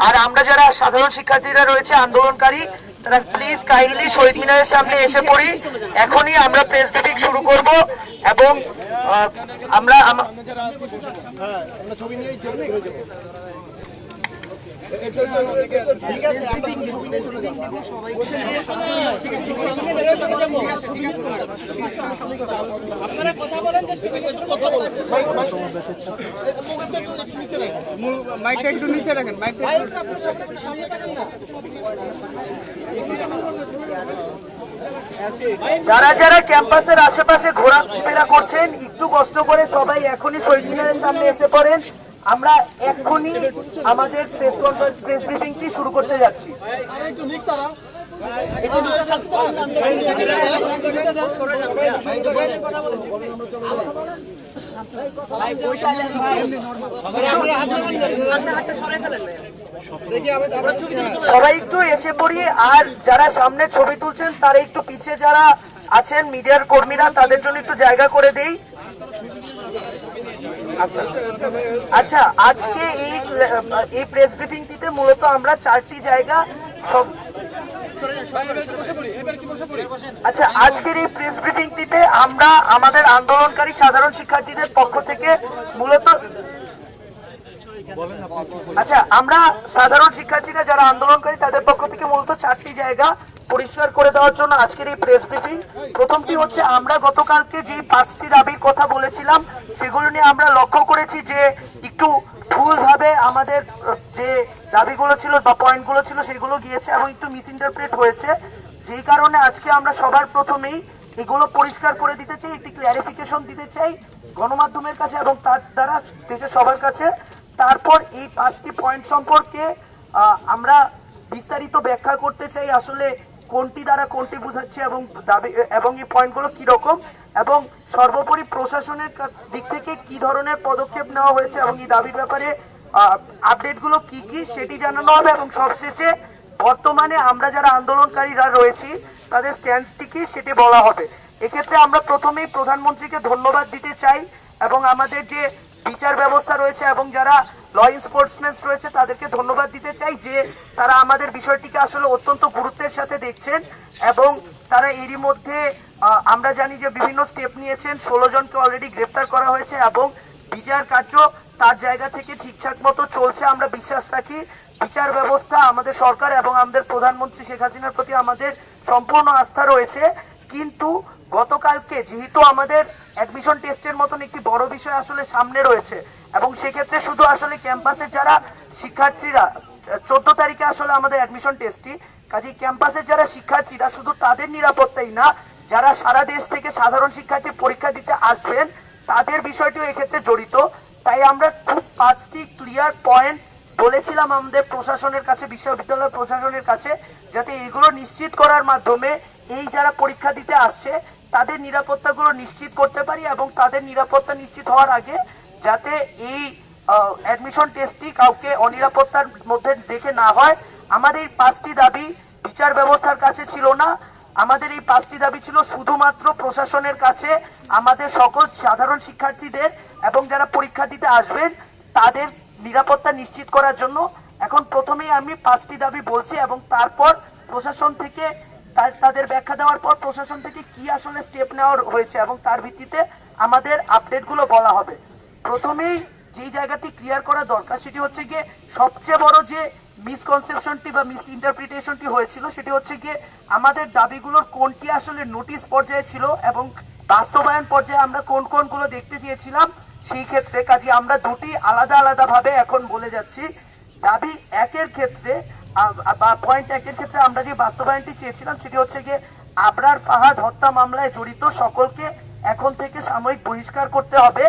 আর আমরা যারা সাধারণ শিক্ষার্থীরা রয়েছে আন্দোলনকারী তারা প্লিজ কাইন্ডলি শহীদ মিনারের সামনে এসে পড়ি। এখনই আমরা প্রেস ব্রিফিং শুরু করব এবং আমরা যারা যারা ক্যাম্পাসের আশেপাশে ঘোরাফেরা করছেন একটু কষ্ট করে সবাই এখনই শহীদ মিনারের সামনে এসে পড়েন। আমরা এক্ষুনি আমাদের প্রেস ব্রিফিংটি শুরু করতে যাচ্ছি। সবাই একটু এসে পড়ি, আর যারা সামনে ছবি তুলছেন তারা একটু পিছে যারা আছেন মিডিয়ার কর্মীরা তাদের জন্য একটু জায়গা করে দেই। আচ্ছা, আজকে এই প্রেস ব্রিফিংটিতে মূলত আমরা 4টি জায়গা আজকের এই প্রেস ব্রিফিংটিতে আমরা আমাদের আন্দোলনকারী সাধারণ শিক্ষার্থীদের পক্ষ থেকে মূলত আমরা সাধারণ শিক্ষার্থীরা যারা আন্দোলনকারী তাদের পক্ষ থেকে মূলত 4টি জায়গা পরিষ্কার করে দেওয়ার জন্য আজকের এই প্রেস ব্রিফিং। প্রথমটি হচ্ছে আমরা গতকালকে যে 5টি দাবির কথা বলেছিলাম সেগুলো নিয়ে আমরা লক্ষ্য করেছি যে একটু ভুলভাবে আমাদের যে দাবিগুলো ছিল বা পয়েন্টগুলো ছিল সেগুলো গিয়েছে এবং একটু মিসইন্টারপ্রেট হয়েছে, যেই কারণে আজকে আমরা সবার প্রথমেই এগুলো পরিষ্কার করে দিতে চাই, একটি ক্ল্যারিফিকেশন দিতে চাই গণমাধ্যমের কাছে এবং তার দ্বারা দেশের সবার কাছে। তারপর এই 5টি পয়েন্ট সম্পর্কে আমরা বিস্তারিত ব্যাখ্যা করতে চাই আসলে কোনটি দ্বারা কোনটি বোঝাচ্ছে এবং দাবি এবং এই পয়েন্টগুলো কি রকম, এবং সর্বোপরি প্রশাসনের দিক থেকে কি ধরনের পদক্ষেপ নেওয়া হয়েছে এবং এই দাবির ব্যাপারে আপডেটগুলো কি কি সেটি জানানো হবে। এবং সবশেষে বর্তমানে আমরা যারা আন্দোলনকারীরা রয়েছি তাদের স্ট্যান্ডটি কি সেটি বলা হবে। এক্ষেত্রে আমরা প্রথমেই প্রধানমন্ত্রীকে ধন্যবাদ দিতে চাই এবং আমাদের যে বিচার ব্যবস্থা রয়েছে এবং যারা ল এনফোর্সমেন্ট রয়েছে তাদেরকে ধন্যবাদ দিতে চাই যে তারা আমাদের বিষয়টিকে আসলে অত্যন্ত গুরুত্বের সাথে দেখছেন এবং তারা এরই মধ্যে আমরা জানি যে বিভিন্ন স্টেপ নিয়েছেন। 16 জনকে অলরেডি গ্রেফতার করা হয়েছে এবং বিচার কার্য তার জায়গা থেকে ঠিকঠাক মতো চলছে। আমরা বিশ্বাস রাখি বিচার ব্যবস্থা আমাদের সরকার এবং আমাদের প্রধানমন্ত্রী শেখ হাসিনার প্রতি আমাদের সম্পূর্ণ আস্থা রয়েছে। কিন্তু গতকালকে যেহেতু আমাদের অ্যাডমিশন টেস্টের মতন একটি বড় বিষয় আসলে সামনে রয়েছে এবং সেক্ষেত্রে শুধু আসলে ক্যাম্পাসের যারা শিক্ষার্থীরা 14 তারিখে আসলে আমাদের অ্যাডমিশন টেস্টটি, কাজে ক্যাম্পাসের যারা শিক্ষার্থীরা শুধু তাদের নিরাপত্তাই না, যারা সারা দেশ থেকে সাধারণ শিক্ষার্থী পরীক্ষা দিতে আসবেন তাদের বিষয়টিও এক্ষেত্রে জড়িত। তাই আমরা খুব 5টি ক্লিয়ার পয়েন্ট বলেছিলাম আমাদের প্রশাসনের কাছে, বিশ্ববিদ্যালয় প্রশাসনের কাছে, যাতে এগুলো নিশ্চিত করার মাধ্যমে এই যারা পরীক্ষা দিতে আসছে তাদের নিরাপত্তাগুলো নিশ্চিত করতে পারি এবং তাদের নিরাপত্তা নিশ্চিত হওয়ার আগে যাতে এই অ্যাডমিশন টেস্টটি কাউকে অনিরাপত্তার মধ্যে রেখে না হয়। আমাদের এই 5টি দাবি বিচার ব্যবস্থার কাছে ছিল না, আমাদের এই 5টি দাবি ছিল শুধুমাত্র প্রশাসনের কাছে আমাদের সকল সাধারণ শিক্ষার্থীদের এবং যারা পরীক্ষা দিতে আসবেন তাদের নিরাপত্তা নিশ্চিত করার জন্য। এখন প্রথমেই আমি 5টি দাবি বলছি এবং তারপর প্রশাসন থেকে তাদের ব্যাখ্যা দেওয়ার পর প্রশাসন থেকে কি আসলে স্টেপ নেওয়া হয়েছে এবং তার ভিত্তিতে আমাদের আপডেটগুলো বলা হবে। প্রথমেই যেই জায়গাটি ক্লিয়ার করা দরকার সেটি হচ্ছে গিয়ে সবচেয়ে বড় যে মিসকনসেপশনটি বা মিস ইন্টারপ্রিটেশনটি হয়েছিল সেটি হচ্ছে গিয়ে আমাদের দাবিগুলোর কোনটি আসলে নোটিশ পর্যায়ে ছিল এবং বাস্তবায়ন পর্যায়ে আমরা কোন কোনগুলো দেখতে চেয়েছিলাম সেই ক্ষেত্রে। কাজে আমরা দুটি আলাদা আলাদা ভাবে এখন বলে যাচ্ছি। দাবি 1-এর ক্ষেত্রে বা পয়েন্ট 1-এর ক্ষেত্রে আমরা যে বাস্তবায়নটি চেয়েছিলাম সেটি হচ্ছে গিয়ে আবরার ফাহাদ হত্যা মামলায় জড়িত সকলকে এখন থেকে সাময়িক বহিষ্কার করতে হবে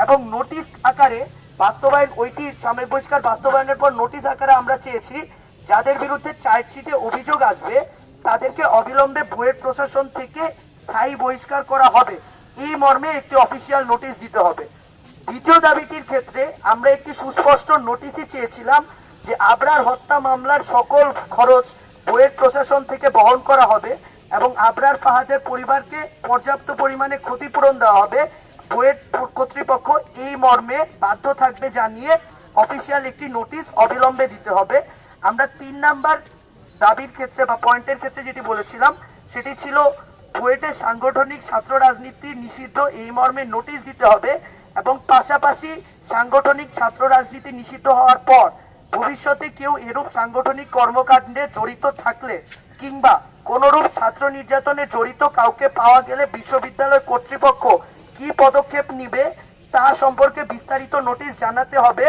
এবং নোটিশ আকারে বাস্তবায়ন, ওইটি সাময়িক বহিষ্কার বাস্তবায়নের পর নোটিশ আকারে আমরা চেয়েছি যাদের বিরুদ্ধে চার্জশিটে অভিযোগ আসবে তাদেরকে অবিলম্বে বুয়েট প্রশাসন থেকে স্থায়ী বহিষ্কার করা হবে, এই মর্মে একটি অফিসিয়াল নোটিশ দিতে হবে। দ্বিতীয় দাবিটির ক্ষেত্রে আমরা একটি সুস্পষ্ট নোটিশই চেয়েছিলাম যে আবরার হত্যা মামলার সকল খরচ বুয়েট প্রশাসন থেকে বহন করা হবে এবং আবরার ফাহাদের পরিবারকে পর্যাপ্ত পরিমাণে ক্ষতিপূরণ দেওয়া হবে। বুয়েট কর্তৃপক্ষ এই মর্মে বাধ্য থাকবে জানিয়ে অফিসিয়াল একটি নোটিশ অবিলম্বে দিতে হবে। আমরা 3 নাম্বার দাবির ক্ষেত্রে বা পয়েন্টের ক্ষেত্রে যেটি বলেছিলাম সেটি ছিল বুয়েটে সাংগঠনিক ছাত্র রাজনীতি নিষিদ্ধ এই মর্মে নোটিশ দিতে হবে এবং পাশাপাশি সাংগঠনিক ছাত্র রাজনীতি নিষিদ্ধ হওয়ার পর ভবিষ্যতে কেউ এরূপ সাংগঠনিক কর্মকাণ্ডে জড়িত থাকলে কিংবা কোনরূপ ছাত্র নির্যাতনে জড়িত কাউকে পাওয়া গেলে বিশ্ববিদ্যালয় কর্তৃপক্ষ কি পদক্ষেপ নিবে তা সম্পর্কে বিস্তারিত নোটিশ জানাতে হবে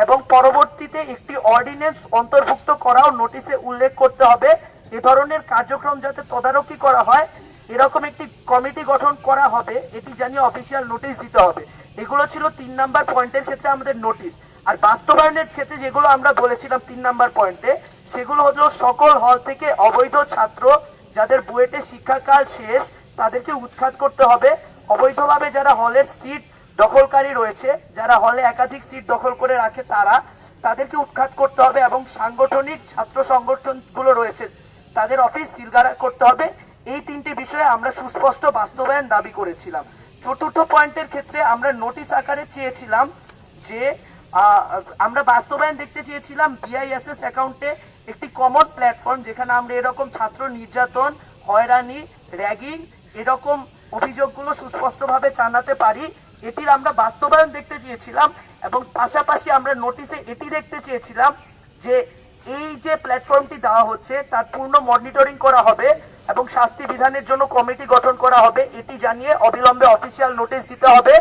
এবং পরবর্তীতে একটি অর্ডিন্যান্স অন্তর্ভুক্ত করাও নোটিশে উল্লেখ করতে হবে। এ ধরনের কার্যক্রম যাতে তদারকি করা হয় এরকম একটি কমিটি গঠন করা হবে এটি জানিয়ে অফিসিয়াল নোটিশ দিতে হবে। এগুলো ছিল 3 নাম্বার পয়েন্টের ক্ষেত্রে আমাদের নোটিশ। আর বাস্তবায়নের ক্ষেত্রে যেগুলো আমরা বলেছিলাম 3 নাম্বার পয়েন্টে সেগুলো হলো সকল হল থেকে অবৈধ ছাত্র যাদের বুয়েটে শিক্ষাকাল শেষ তাদেরকে উৎখাত করতে হবে। অবৈধভাবে যারা হলের সিট দখলকারী রয়েছে, যারা হলে একাধিক সিট দখল করে রাখে তাদেরকে উৎখাত করতে হবে এবং সাংগঠনিক ছাত্র সংগঠনগুলো রয়েছে তাদের অফিস সিলগালা করতে হবে। এই 3টি বিষয়ে আমরা সুস্পষ্ট বাস্তবায়ন দাবি করেছিলাম। চতুর্থ পয়েন্টের ক্ষেত্রে আমরা নোটিশ আকারে চেয়েছিলাম যে আমরা বাস্তবায়ন দেখতে চেয়েছিলাম বিআইএসএস অ্যাকাউন্টে একটি কমন প্ল্যাটফর্ম যেখানে আমরা এরকম ছাত্র নির্যাতন, হয়রানি, র্যাগিং এরকম অভিযোগগুলো সুস্পষ্টভাবে জানাতে পারি এটির আমরা বাস্তবায়ন দেখতে চেয়েছিলাম এবং পাশাপাশি আমরা নোটিশে এটি দেখতে চেয়েছিলাম যে এই যে প্ল্যাটফর্মটি দেওয়া হচ্ছে তার পূর্ণ মনিটরিং করা হবে এবং শাস্তি বিধানের জন্য কমিটি গঠন করা হবে এটি জানিয়ে অবিলম্বে অফিসিয়াল নোটিশ দিতে হবে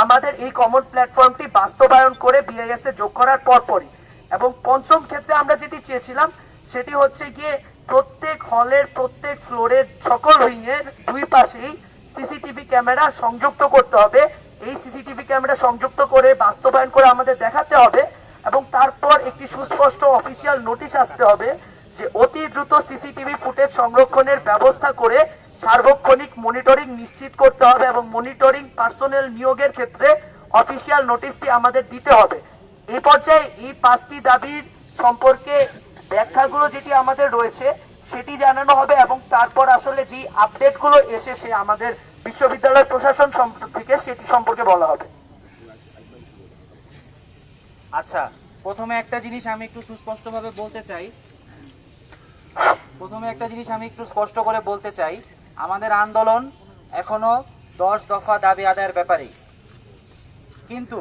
আমাদের এই কমন প্ল্যাটফর্মটি বাস্তবায়ন করে বিআইএস এ যোগ করার পরপরই। এবং পঞ্চম ক্ষেত্রে আমরা যেটি চেয়েছিলাম সেটি হচ্ছে গিয়ে প্রত্যেক হলের প্রত্যেক ফ্লোরের সকল উইং এর দুই পাশেই সিসিটিভি ক্যামেরা সংযুক্ত করতে হবে। এই সিসিটিভি ক্যামেরা সংযুক্ত করে বাস্তবায়ন করে আমাদের দেখাতে হবে এবং তারপর একটি সুস্পষ্ট অফিসিয়াল নোটিশ আসতে হবে যে অতি দ্রুত সিসিটিভি ফুটেজ সংরক্ষণের ব্যবস্থা করে সার্বক্ষণিক মনিটরিং নিশ্চিত করতে হবে এবং মনিটরিং পার্সোনেল নিয়োগের ক্ষেত্রে অফিসিয়াল নোটিশটি আমাদের দিতে হবে। এই পর্যায়ে এই 5টি দাবির সম্পর্কে ব্যাখ্যাগুলো যেটি আমাদের রয়েছে সেটি জানানো হবে এবং তারপর আসলে যে আপডেটগুলো এসেছে আমাদের বিশ্ববিদ্যালয় প্রশাসন থেকে সেটি সম্পর্কে বলা হবে। আচ্ছা, প্রথমে একটা জিনিস আমি একটু সুস্পষ্টভাবে বলতে চাই, স্পষ্ট করে বলতে চাই আমাদের আন্দোলন এখনো 10 দফা দাবি আদায়ের ব্যাপারেই। কিন্তু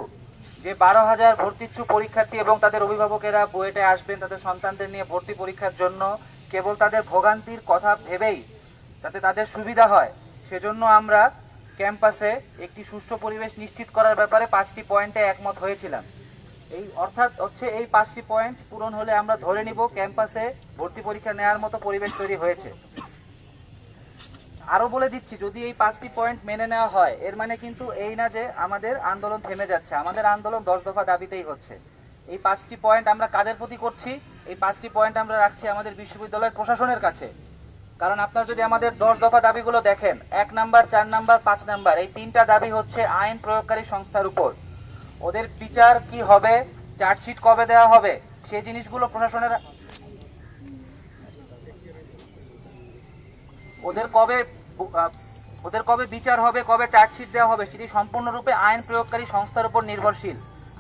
যে 12,000 ভর্তিচ্ছু পরীক্ষার্থী এবং তাদের অভিভাবকেরা বুয়েটে আসবেন তাদের সন্তানদের নিয়ে ভর্তি পরীক্ষার জন্য কেবল তাদের ভোগান্তির কথা ভেবেই যাতে তাদের সুবিধা হয় সেজন্য আমরা ক্যাম্পাসে একটি সুষ্ঠু পরিবেশ নিশ্চিত করার ব্যাপারে 5টি পয়েন্টে একমত হয়েছিলাম। অর্থাৎ এই 5টি পয়েন্ট পূরণ হলে আমরা ধরে নিব ক্যাম্পাসে ভর্তি পরীক্ষা নেওয়ার মতো পরিবেশ তৈরি হয়েছে। আরো বলে দিচ্ছি, যদি এই 5টি পয়েন্ট মেনে নেওয়া হয় এর মানে কিন্তু এই না যে আমাদের আন্দোলন থেমে যাচ্ছে, আমাদের আন্দোলন 10 দফা দাবিতেই হচ্ছে। এই 5টি পয়েন্ট আমরা কাদের প্রতি করছি? এই 5টি পয়েন্ট আমরা রাখছি আমাদের বিশ্ববিদ্যালয়ের প্রশাসনের কাছে। কারণ আপনারা যদি আমাদের 10 দফা দাবিগুলো দেখেন, 1 নাম্বার, 4 নাম্বার, 5 নাম্বার, এই 3টা দাবি হচ্ছে আইন প্রয়োগকারী সংস্থার উপর। ওদের বিচার কি হবে, চার্জশিট কবে দেওয়া হবে, সেই জিনিসগুলো প্রশাসনের ওদের কবে বিচার হবে, কবে চার্জশিট দেওয়া হবে সেটি সম্পূর্ণরূপে আইন প্রয়োগকারী সংস্থার উপর নির্ভরশীল।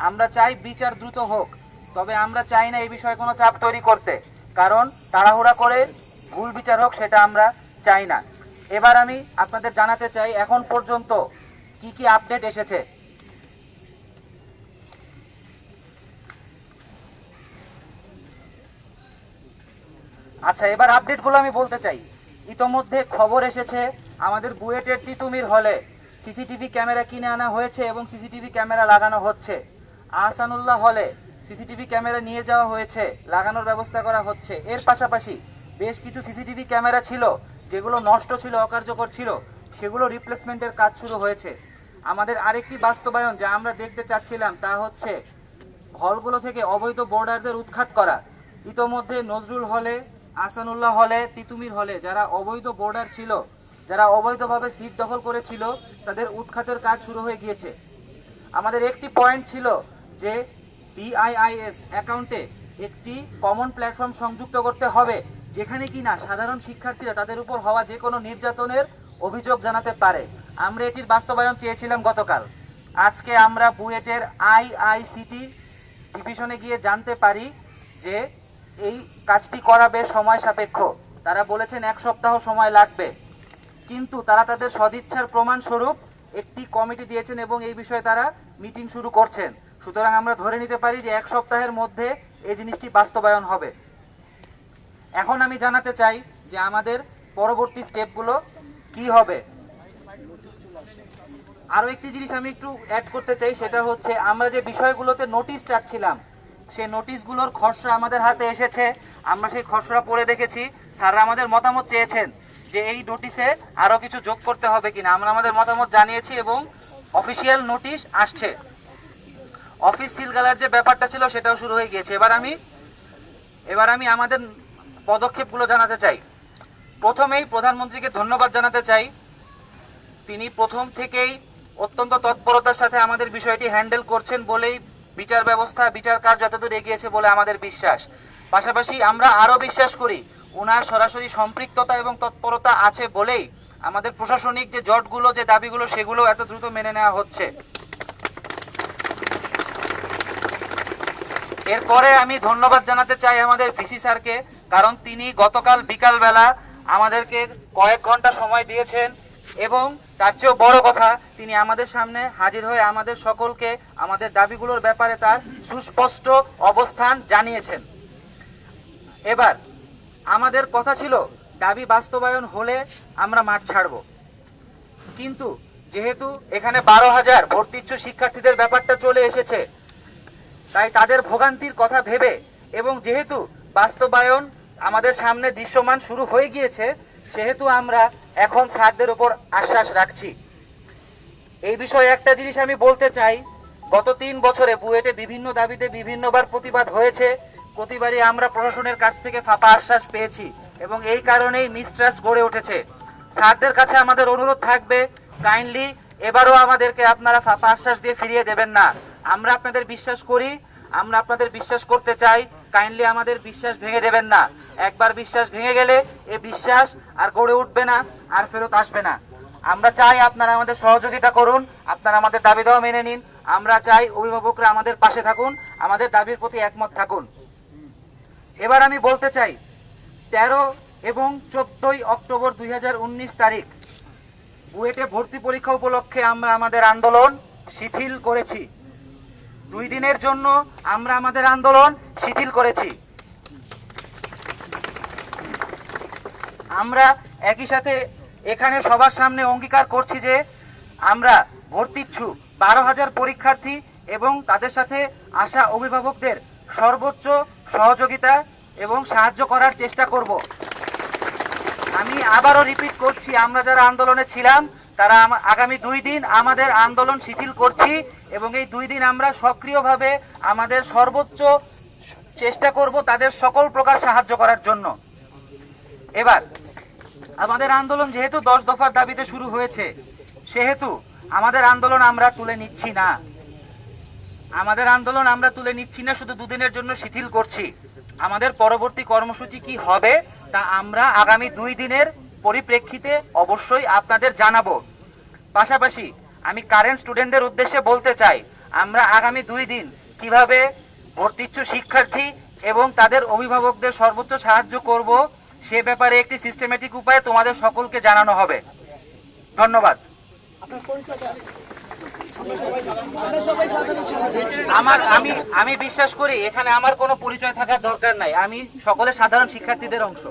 আমরা চাই বিচার দ্রুত হোক, তবে আমরা চাই না এই বিষয়ে কোনো চাপ তৈরি করতে, কারণ তাড়াহুড়া করে ভুল বিচার হোক সেটা আমরা চাই না। এবার আমি আপনাদের জানাতে চাই এখন পর্যন্ত কি কি আপডেট এসেছে। আচ্ছা, এবার আপডেটগুলো আমি বলতে চাই। ইতোমধ্যে খবর এসেছে আমাদের বুয়েটের তিতুমির হলে সিসিটিভি ক্যামেরা কিনে আনা হয়েছে এবং সিসিটিভি ক্যামেরা লাগানো হচ্ছে। আহসানুল্লাহ হলে সিসিটিভি ক্যামেরা নিয়ে যাওয়া হয়েছে, লাগানোর ব্যবস্থা করা হচ্ছে। এর পাশাপাশি বেশ কিছু সিসিটিভি ক্যামেরা ছিল যেগুলো নষ্ট ছিল, অকার্যকর ছিল, সেগুলো রিপ্লেসমেন্টের কাজ শুরু হয়েছে। আমাদের আরেকটি বাস্তবায়ন যা আমরা দেখতে চাচ্ছিলাম তা হচ্ছে হলগুলো থেকে অবৈধ বোর্ডারদের উৎখাত করা। ইতোমধ্যে নজরুল হলে, আহসানুল্লাহ হলে, তিতুমির হলে যারা অবৈধ বোর্ডার ছিল, যারা অবৈধভাবে সিট দখল করেছিল তাদের উৎখাতের কাজ শুরু হয়ে গিয়েছে। আমাদের একটি পয়েন্ট ছিল যে বিআইআইএস অ্যাকাউন্টে একটি কমন প্ল্যাটফর্ম সংযুক্ত করতে হবে যেখানে কিনা সাধারণ শিক্ষার্থীরা তাদের উপর হওয়া যে কোনো নির্যাতনের অভিযোগ জানাতে পারে। আমরা এটির বাস্তবায়ন চেয়েছিলাম গতকাল। আজকে আমরা বুয়েটের আইআইসিটি ডিভিশনে গিয়ে জানতে পারি যে এই কাজটি করা বেশ সময় সাপেক্ষ। তারা বলেছেন 1 সপ্তাহ সময় লাগবে, কিন্তু তারা তাদের সদিচ্ছার প্রমাণ স্বরূপ একটি কমিটি দিয়েছেন এবং এই বিষয়ে তারা মিটিং শুরু করছেন। সুতরাং আমরা ধরে নিতে পারি যে 1 সপ্তাহের মধ্যে এই জিনিসটি বাস্তবায়ন হবে। এখন আমি জানাতে চাই যে আমাদের পরবর্তী স্টেপগুলো কি হবে। আরও একটি জিনিস আমি একটু অ্যাড করতে চাই, সেটা হচ্ছে আমরা যে বিষয়গুলোতে নোটিশ চাচ্ছিলাম সেই নোটিশগুলোর খসড়া আমাদের হাতে এসেছে। আমরা সেই খসড়া পড়ে দেখেছি। স্যাররা আমাদের মতামত চেয়েছেন যে এই নোটিশে আরও কিছু যোগ করতে হবে কিনা। আমরা আমাদের মতামত জানিয়েছি এবং অফিসিয়াল নোটিশ আসছে। অফিস সিলগালার যে ব্যাপারটা ছিল সেটাও শুরু হয়ে গিয়েছে। এবার আমি আমাদের পদক্ষেপগুলো জানাতে চাই। প্রথমেই প্রধানমন্ত্রীকে ধন্যবাদ জানাতে চাই। তিনি প্রথম থেকেই অত্যন্ত তৎপরতার সাথে আমাদের বিষয়টি হ্যান্ডেল করছেন বলেই বিচার ব্যবস্থা, বিচার কার্য যতদূর এগিয়েছে বলে আমাদের বিশ্বাস। পাশাপাশি আমরা আরও বিশ্বাস করি ওনার সরাসরি সম্পৃক্ততা এবং তৎপরতা আছে বলেই আমাদের প্রশাসনিক যে জটগুলো, যে দাবিগুলো, সেগুলো এত দ্রুত মেনে নেওয়া হচ্ছে। এরপরে আমি ধন্যবাদ জানাতে চাই আমাদের ভিসি স্যারকে, কারণ তিনি গতকাল বিকালবেলা আমাদেরকে কয়েক ঘন্টা সময় দিয়েছেন এবং তার চেয়েও বড় কথা, তিনি আমাদের সামনে হাজির হয়ে আমাদের সকলকে আমাদের দাবিগুলোর ব্যাপারে তার সুস্পষ্ট অবস্থান জানিয়েছেন। এবার আমাদের কথা ছিল দাবি বাস্তবায়ন হলে আমরা মাঠ ছাড়ব, কিন্তু যেহেতু এখানে 12,000 ভর্তি ইচ্ছুক শিক্ষার্থীদের ব্যাপারটা চলে এসেছে, তাই তাদের ভোগান্তির কথা ভেবে এবং যেহেতু বাস্তবায়ন আমাদের সামনে দৃশ্যমান শুরু হয়ে গিয়েছে, সেহেতু আমরা এখন স্যারদের উপর আশ্বাস রাখছি। এই বিষয়ে একটা জিনিস আমি বলতে চাই, গত 3 বছরে বুয়েটে বিভিন্ন দাবিতে বিভিন্নবার প্রতিবাদ হয়েছে। প্রতিবারই আমরা প্রশাসনের কাছ থেকে ফাঁপা আশ্বাস পেয়েছি এবং এই কারণেই মিসট্রাস্ট গড়ে উঠেছে। স্যারদের কাছে আমাদের অনুরোধ থাকবে, কাইন্ডলি এবারও আমাদেরকে আপনারা ফাঁপা আশ্বাস দিয়ে ফিরিয়ে দেবেন না। আমরা আপনাদের বিশ্বাস করি, আমরা আপনাদের বিশ্বাস করতে চাই, কাইন্ডলি আমাদের বিশ্বাস ভেঙে দেবেন না। একবার বিশ্বাস ভেঙে গেলে এই বিশ্বাস আর গড়ে উঠবে না, আর ফেরত আসবে না। আমরা চাই আপনারা আমাদের সহযোগিতা করুন, আপনারা আমাদের দাবি দাওয়া মেনে নিন। আমরা চাই অভিভাবকরা আমাদের পাশে থাকুন, আমাদের দাবির প্রতি একমত থাকুন। এবার আমি বলতে চাই, 13 এবং 14 অক্টোবর 2019 তারিখ বুয়েটে ভর্তি পরীক্ষা উপলক্ষে আমরা আমাদের আন্দোলন শিথিল করেছি। 2 দিনের জন্য আমরা আমাদের আন্দোলন শিথিল করেছি। আমরা একই সাথে এখানে সবার সামনে অঙ্গীকার করছি যে আমরা ভর্তি ইচ্ছুক 12,000 পরীক্ষার্থী এবং তাদের সাথে আসা অভিভাবকদের সর্বোচ্চ সহযোগিতা এবং সাহায্য করার চেষ্টা করব। আমি আবারও রিপিট করছি, আমরা যারা আন্দোলনে ছিলাম তারা আগামী 2 দিন আমাদের আন্দোলন শিথিল করছি এবং এই 2 দিন আমরা সক্রিয়ভাবে আমাদের সর্বোচ্চ চেষ্টা করব তাদের সকল প্রকার সাহায্য করার জন্য। এবার আমাদের আন্দোলন যেহেতু 10 দফার দাবিতে শুরু হয়েছে, সেহেতু আমাদের আন্দোলন আমরা তুলে নিচ্ছি না। আমাদের আন্দোলন আমরা তুলে নিচ্ছি না, শুধু 2 দিনের জন্য শিথিল করছি। আমাদের পরবর্তী কর্মসূচি কি হবে তা আমরা আগামী 2 দিনের পরিপ্রেক্ষিতে অবশ্যই আপনাদের জানাবো। পাশাপাশি আমি কারেন্ট স্টুডেন্টদের উদ্দেশ্যে বলতে চাই, আমরা আগামী 2 দিন কিভাবে ভর্তি ইচ্ছুক শিক্ষার্থী এবং তাদের অভিভাবকদের সর্বোচ্চ সাহায্য করব সে ব্যাপারে একটি সিস্টেমেটিক উপায়ে তোমাদের সকলকে জানানো হবে। ধন্যবাদ। আমি বিশ্বাস করি এখানে আমার কোনো পরিচয় থাকার দরকার নাই, আমি সকলে সাধারণ শিক্ষার্থীদের অংশ।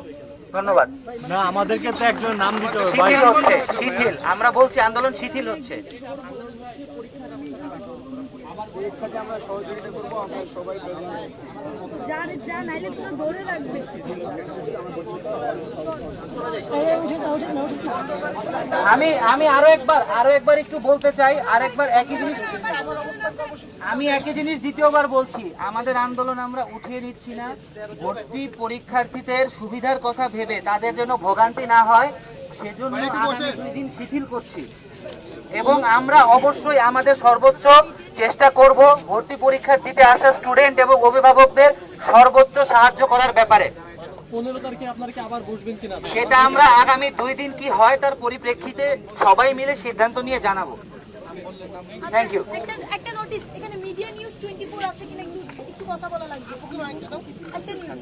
ধন্যবাদ। না, আমাদেরকে তো একজন নাম দিতে হবে। শিথিল হচ্ছে, শিথিল আমরা বলছি, আন্দোলন শিথিল হচ্ছে। আমি আরো একবার একটু বলতে চাই, আরেকবার একই জিনিস আমি একই জিনিস দ্বিতীয়বার বলছি, আমাদের আন্দোলন আমরা উঠিয়ে নিচ্ছি না। ভর্তি পরীক্ষার্থীদের সুবিধার কথা ভেবে তাদের জন্য ভোগান্তি না হয় সেজন্য আগামী 2 দিন শিথিল করছি এবং আমরা অবশ্যই আমাদের সর্বোচ্চ চেষ্টা করব ভর্তি পরীক্ষা দিতে আসা স্টুডেন্ট এবং অভিভাবকদের সর্বোচ্চ সাহায্য করার ব্যাপারে। 15 তারিখে আপনারা কি আবার বসবেন কিনা সেটা আমরা আগামী 2 দিন কি হয় তার পরিপ্রেক্ষিতে সবাই মিলে সিদ্ধান্ত নিয়ে জানাবো। Thank you. একটা নোটিস এখানে মিডিয়া নিউজ 24 আছে কিনা একটু কথা বলা লাগবে একটা নিউজ